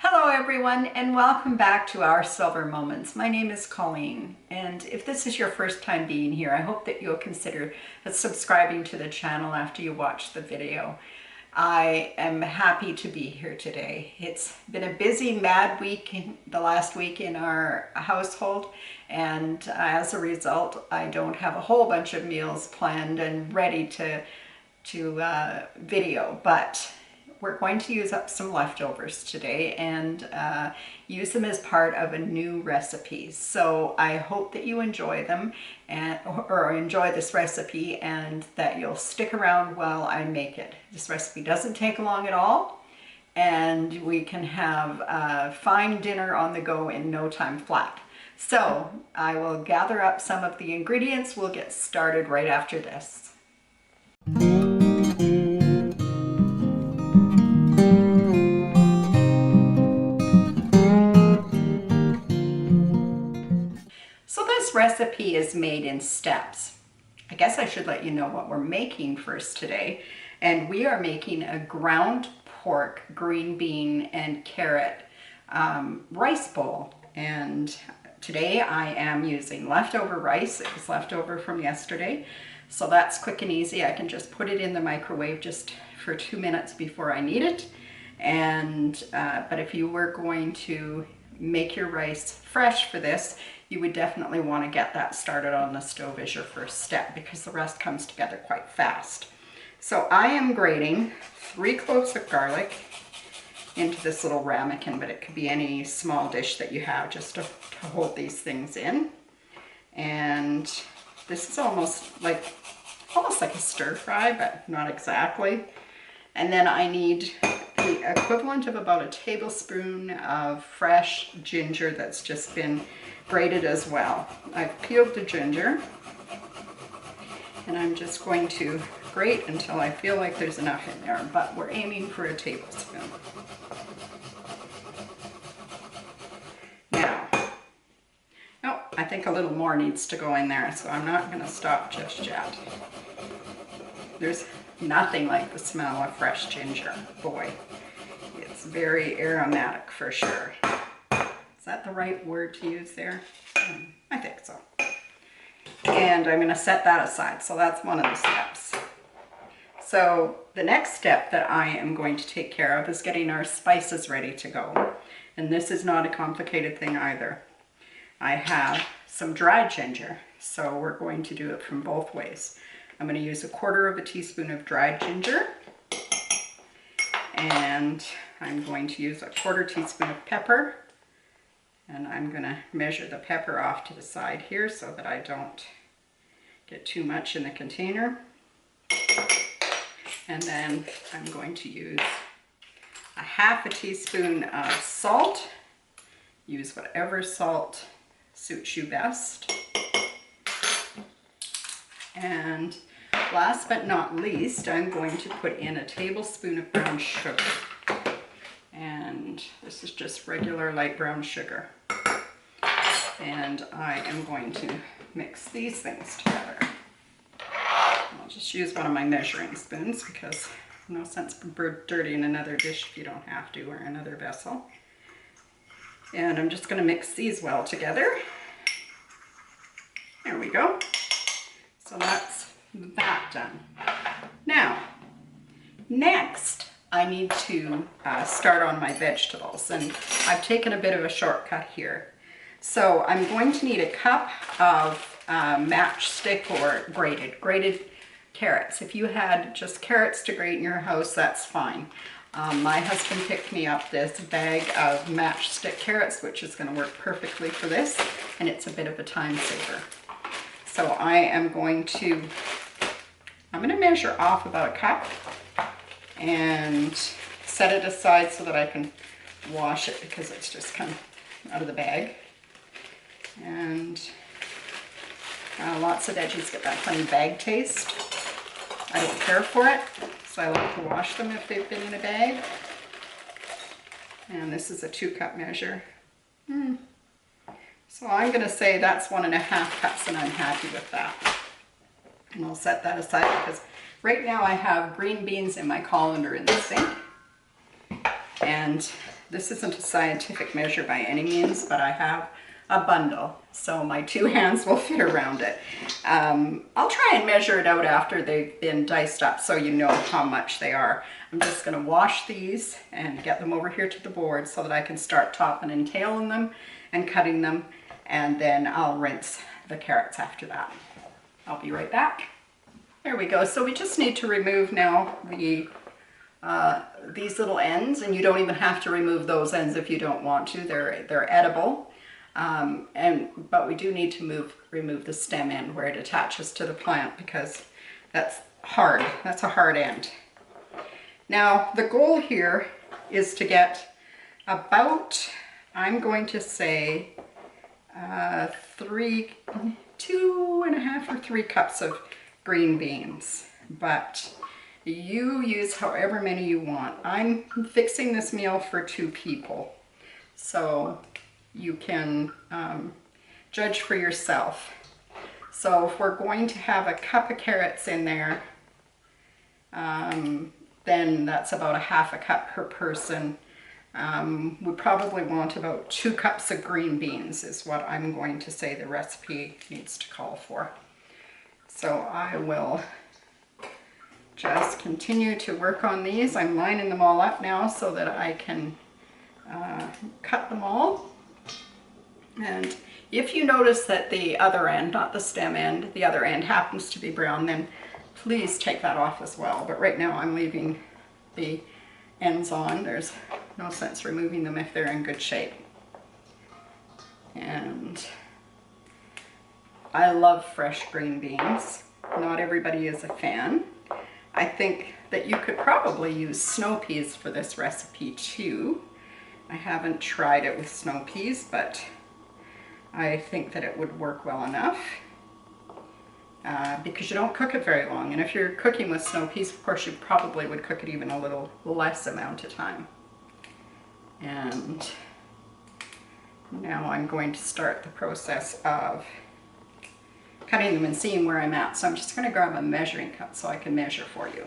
Hello everyone, and welcome back to our Silver Moments. My name is Colleen, and if this is your first time being here, I hope that you'll consider subscribing to the channel after you watch the video. I am happy to be here today. It's been a busy, mad week, the last week in our household, and as a result, I don't have a whole bunch of meals planned and ready to video, but we're going to use up some leftovers today and use them as part of a new recipe. So I hope that you enjoy them or enjoy this recipe, and that you'll stick around while I make it. This recipe doesn't take long at all, and we can have a fine dinner on the go in no time flat. So I will gather up some of the ingredients. We'll get started right after this. So this recipe is made in steps. I guess I should let you know what we're making first today. And we are making a ground pork, green bean, and carrot rice bowl. And today I am using leftover rice. It was leftover from yesterday. So that's quick and easy. I can just put it in the microwave just for 2 minutes before I need it. And but if you were going to make your rice fresh for this, you would definitely want to get that started on the stove as your first step, because the rest comes together quite fast. So I am grating 3 cloves of garlic into this little ramekin, but it could be any small dish that you have just to hold these things in. And this is almost like a stir fry, but not exactly. And then I need the equivalent of about a tablespoon of fresh ginger that's just been grated as well. I've peeled the ginger, and I'm just going to grate until I feel like there's enough in there, but we're aiming for a tablespoon. Now, oh, I think a little more needs to go in there, so I'm not going to stop just yet. There's nothing like the smell of fresh ginger. Boy, it's very aromatic for sure. Is that the right word to use there? I think so. And I'm going to set that aside. So that's one of the steps. So the next step that I am going to take care of is getting our spices ready to go. And this is not a complicated thing either. I have some dried ginger, so we're going to do it from both ways. I'm going to use 1/4 teaspoon of dried ginger, and I'm going to use 1/4 teaspoon of pepper, and I'm going to measure the pepper off to the side here so that I don't get too much in the container. And then I'm going to use 1/2 teaspoon of salt. Use whatever salt suits you best. And last but not least, I'm going to put in 1 tablespoon of brown sugar. And this is just regular light brown sugar. And I am going to mix these things together. I'll just use one of my measuring spoons, because no sense dirtying another dish if you don't have to, or another vessel. And I'm just going to mix these well together. There we go. So that's that done. Now, next I need to start on my vegetables, and I've taken a bit of a shortcut here. So I'm going to need 1 cup of matchstick or grated carrots. If you had just carrots to grate in your house, that's fine. My husband picked me up this bag of matchstick carrots, which is going to work perfectly for this, and it's a bit of a time saver. So I am going to measure off about 1 cup and set it aside so that I can wash it, because it's just come out of the bag. And lots of veggies get that funny bag taste. I don't care for it, so I like to wash them if they've been in a bag. And this is a 2-cup measure. So I'm going to say that's 1.5 cups, and I'm happy with that. And I'll set that aside, because right now I have green beans in my colander in the sink. And this isn't a scientific measure by any means, but I have a bundle, so my 2 hands will fit around it. I'll try and measure it out after they've been diced up so you know how much they are. I'm just going to wash these and get them over here to the board so that I can start topping and tailing them and cutting them, and then I'll rinse the carrots after that. I'll be right back. There we go. So we just need to remove now the these little ends, and you don't even have to remove those ends if you don't want to. They're edible, but we do need to remove the stem end where it attaches to the plant, because that's hard. That's a hard end. Now the goal here is to get about, I'm going to say 2.5 or 3 cups of green beans, but you use however many you want. I'm fixing this meal for 2 people, so you can judge for yourself. So if we're going to have a cup of carrots in there, then that's about 1/2 cup per person. We probably want about 2 cups of green beans is what I'm going to say the recipe needs to call for. So I will just continue to work on these. I'm lining them all up now so that I can cut them all. And if you notice that the other end, not the stem end, the other end happens to be brown, then please take that off as well. But right now I'm leaving the ends on. There's no sense removing them if they're in good shape. And I love fresh green beans. Not everybody is a fan. I think that you could probably use snow peas for this recipe too. I haven't tried it with snow peas, but I think that it would work well enough because you don't cook it very long. And if you're cooking with snow peas, of course, you probably would cook it even a little less amount of time. And now I'm going to start the process of cutting them and seeing where I'm at. So I'm just going to grab a measuring cup so I can measure for you.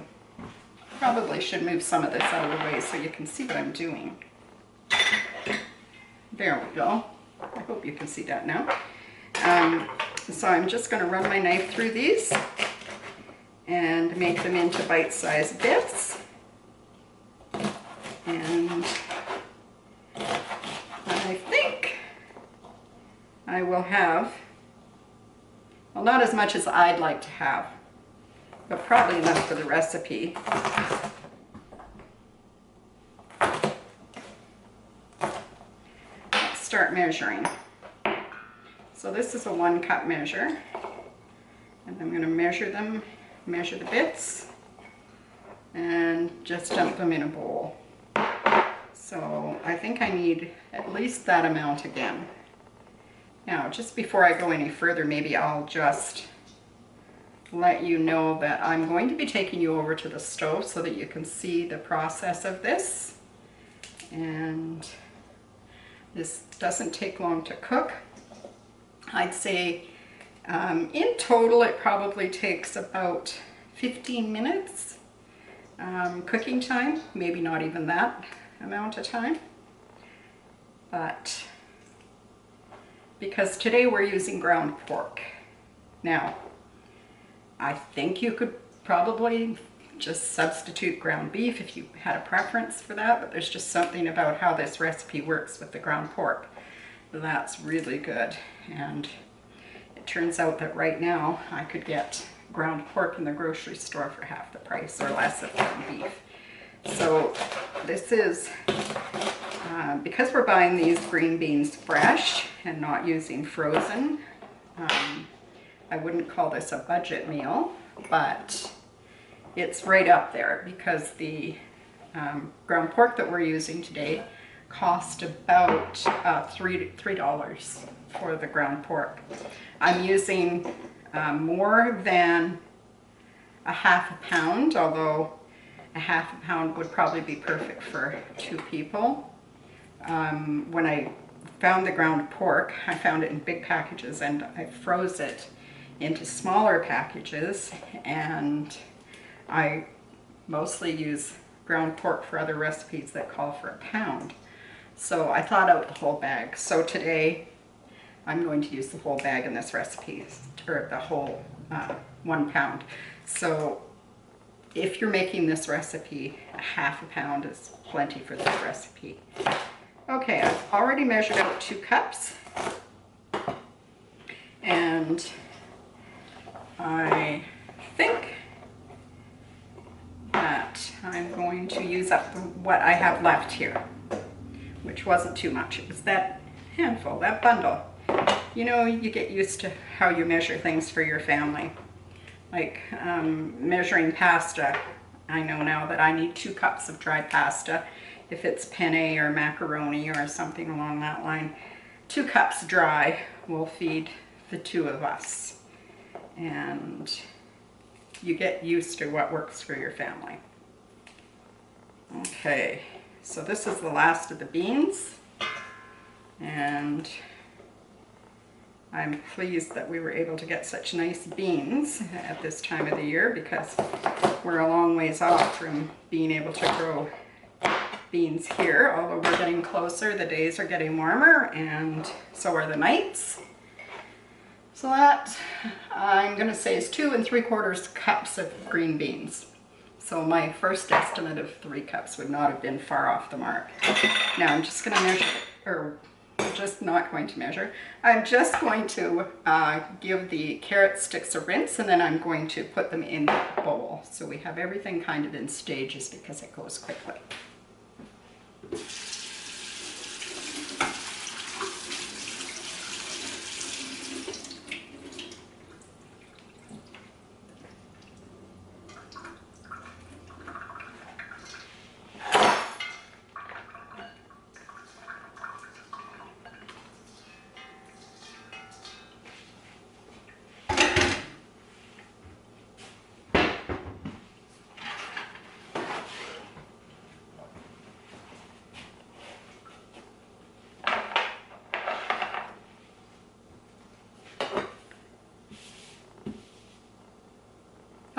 Probably should move some of this out of the way so you can see what I'm doing. There we go. I hope you can see that now. So I'm just going to run my knife through these and make them into bite-sized bits. And I think I will have, well, not as much as I'd like to have, but probably enough for the recipe. Let's start measuring. So this is a 1 cup measure, and I'm going to measure them, measure the bits, and just dump them in a bowl. So I think I need at least that amount again. Now, just before I go any further, maybe I'll just let you know that I'm going to be taking you over to the stove so that you can see the process of this. And this doesn't take long to cook. I'd say in total it probably takes about 15 minutes cooking time, maybe not even that amount of time. But because today we're using ground pork. Now, I think you could probably just substitute ground beef if you had a preference for that, but there's just something about how this recipe works with the ground pork that's really good. And it turns out that right now I could get ground pork in the grocery store for half the price or less of ground beef. So this is, because we're buying these green beans fresh and not using frozen, I wouldn't call this a budget meal, but it's right up there because the ground pork that we're using today cost about $3 for the ground pork. I'm using more than a half a pound, although a half a pound would probably be perfect for 2 people. When I found the ground pork, I found it in big packages and I froze it into smaller packages, and I mostly use ground pork for other recipes that call for a pound. So I thought out the whole bag. So today I'm going to use the whole bag in this recipe, or the whole 1 pound. So if you're making this recipe, ½ pound is plenty for this recipe. Okay, I've already measured out 2 cups. And I think that I'm going to use up what I have left here, which wasn't too much. It was that handful, that bundle. You know, you get used to how you measure things for your family. Like measuring pasta, I know now that I need 2 cups of dry pasta. If it's penne or macaroni or something along that line, 2 cups dry will feed the 2 of us. And you get used to what works for your family. Okay, so this is the last of the beans. And I'm pleased that we were able to get such nice beans at this time of the year, because we're a long ways off from being able to grow beans here. Although we're getting closer, the days are getting warmer, and so are the nights. So that, I'm going to say, is 2 3/4 cups of green beans. So my first estimate of 3 cups would not have been far off the mark. Now I'm just going to measure, or just not going to measure. I'm just going to give the carrot sticks a rinse, and then I'm going to put them in the bowl. So we have everything kind of in stages because it goes quickly.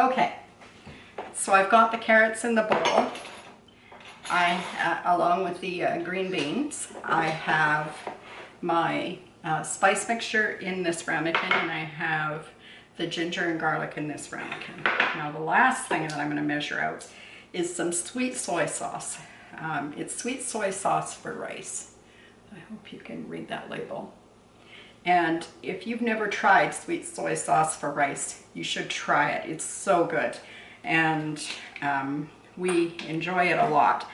Okay, so I've got the carrots in the bowl. Along with the green beans, I have my spice mixture in this ramekin, and I have the ginger and garlic in this ramekin. Now the last thing that I'm going to measure out is some sweet soy sauce. It's sweet soy sauce for rice. I hope you can read that label. And if you've never tried sweet soy sauce for rice, you should try it. It's so good, and we enjoy it a lot.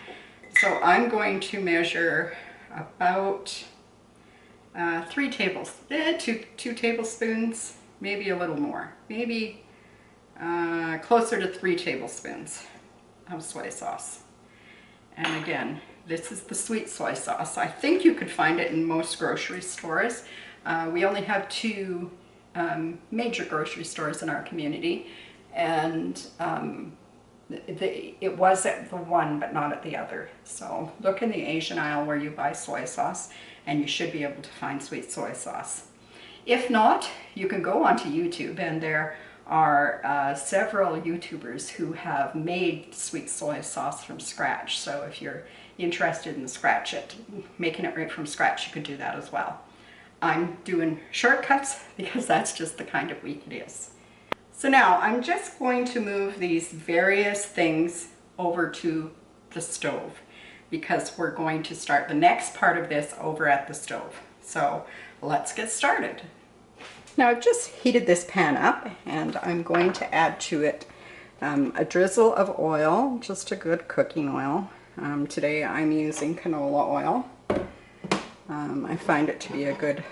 So I'm going to measure about 2 tablespoons, maybe a little more, maybe closer to 3 tablespoons of soy sauce. And again, this is the sweet soy sauce. I think you could find it in most grocery stores. We only have 2 major grocery stores in our community, and it was at the one but not at the other. So look in the Asian aisle where you buy soy sauce, and you should be able to find sweet soy sauce. If not, you can go onto YouTube, and there are several YouTubers who have made sweet soy sauce from scratch. So if you're interested in making it right from scratch, you could do that as well. I'm doing shortcuts because that's just the kind of week it is. So now I'm just going to move these various things over to the stove, because we're going to start the next part of this over at the stove. So let's get started. Now I've just heated this pan up, and I'm going to add to it a drizzle of oil, just a good cooking oil. Today I'm using canola oil. I find it to be a good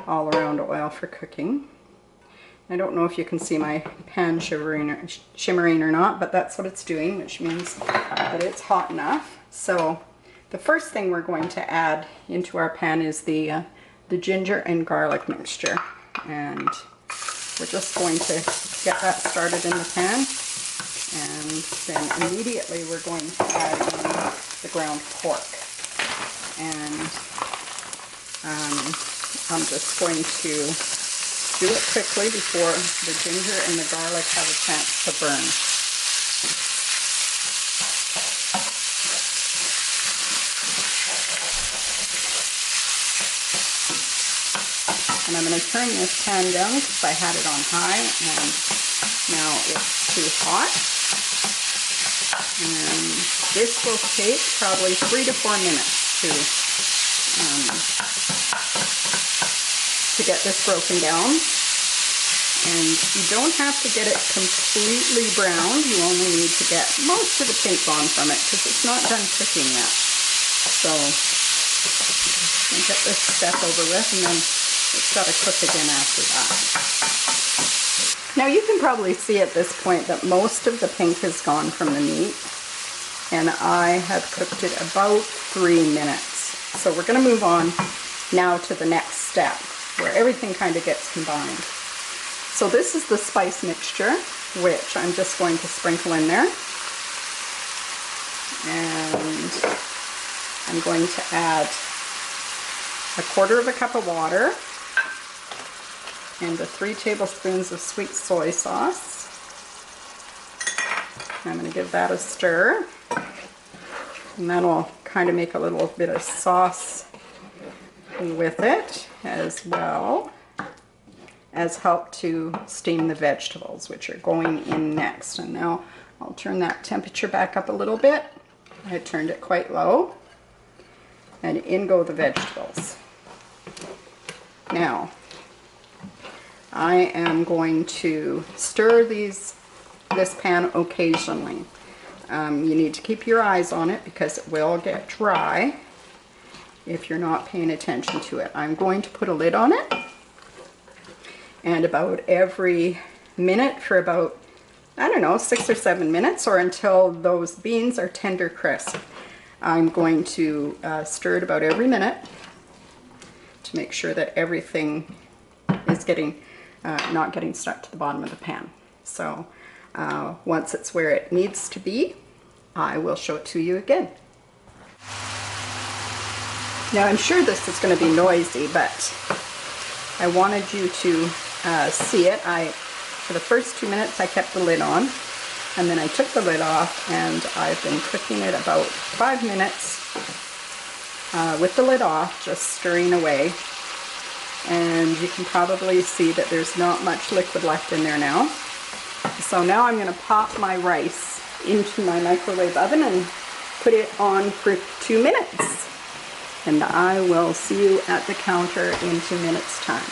all-around oil for cooking. I don't know if you can see my pan shimmering or not, but that's what it's doing, which means that it's hot enough. So the first thing we're going to add into our pan is the ginger and garlic mixture, and we're just going to get that started in the pan, and then immediately we're going to add in the ground pork. And I'm just going to do it quickly before the ginger and the garlic have a chance to burn. And I'm going to turn this pan down because I had it on high and now it's too hot. And this will take probably 3 to 4 minutes to get this broken down. And you don't have to get it completely browned. You only need to get most of the pink gone from it because it's not done cooking yet. So I'll get this step over with, and then it's got to cook again after that. Now you can probably see at this point that most of the pink is gone from the meat, and I have cooked it about 3 minutes. So we're going to move on now to the next step where everything kind of gets combined. So this is the spice mixture, which I'm just going to sprinkle in there. And I'm going to add 1/4 cup of water and 3 tablespoons of sweet soy sauce. I'm going to give that a stir, and that'll kind of make a little bit of sauce with it, as well as help to steam the vegetables, which are going in next. And now I'll turn that temperature back up a little bit. I turned it quite low, and in go the vegetables. Now I am going to stir this pan occasionally. You need to keep your eyes on it because it will get dry if you're not paying attention to it. I'm going to put a lid on it, and about every minute for about, I don't know, 6 or 7 minutes, or until those beans are tender crisp. I'm going to stir it about every minute to make sure that everything is not getting stuck to the bottom of the pan. So once it's where it needs to be, I will show it to you again. Now I'm sure this is going to be noisy, but I wanted you to see it. For the first 2 minutes I kept the lid on, and then I took the lid off, and I've been cooking it about 5 minutes with the lid off, just stirring away. And you can probably see that there's not much liquid left in there now. So now I'm going to pop my rice into my microwave oven and put it on for 2 minutes. And I will see you at the counter in 2 minutes time.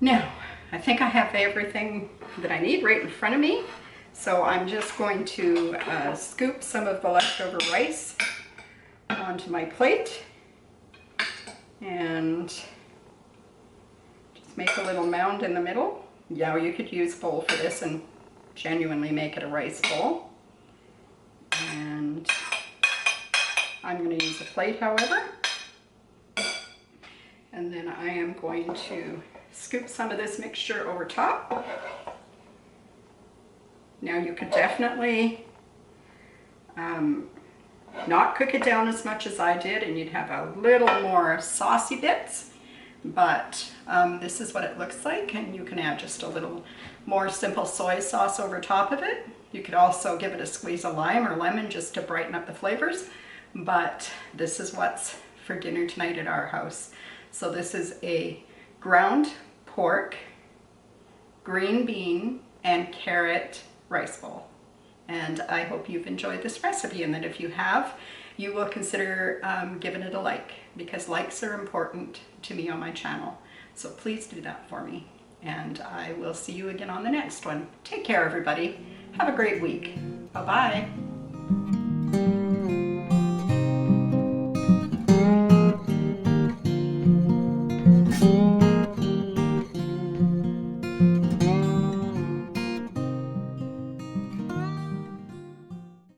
Now, I think I have everything that I need right in front of me. So I'm just going to scoop some of the leftover rice onto my plate and just make a little mound in the middle. Yeah, you could use a bowl for this and genuinely make it a rice bowl. And I'm going to use a plate, however. And then I am going to scoop some of this mixture over top. Now you could definitely not cook it down as much as I did, and you'd have a little more saucy bits, but this is what it looks like, and you can add just a little more simple soy sauce over top of it. You could also give it a squeeze of lime or lemon just to brighten up the flavors, but this is what's for dinner tonight at our house. So this is a ground pork, green bean, and carrot rice bowl. And I hope you've enjoyed this recipe, and that if you have, you will consider giving it a like, because likes are important to me on my channel. So please do that for me, and I will see you again on the next one. Take care, everybody. Have a great week. Bye-bye.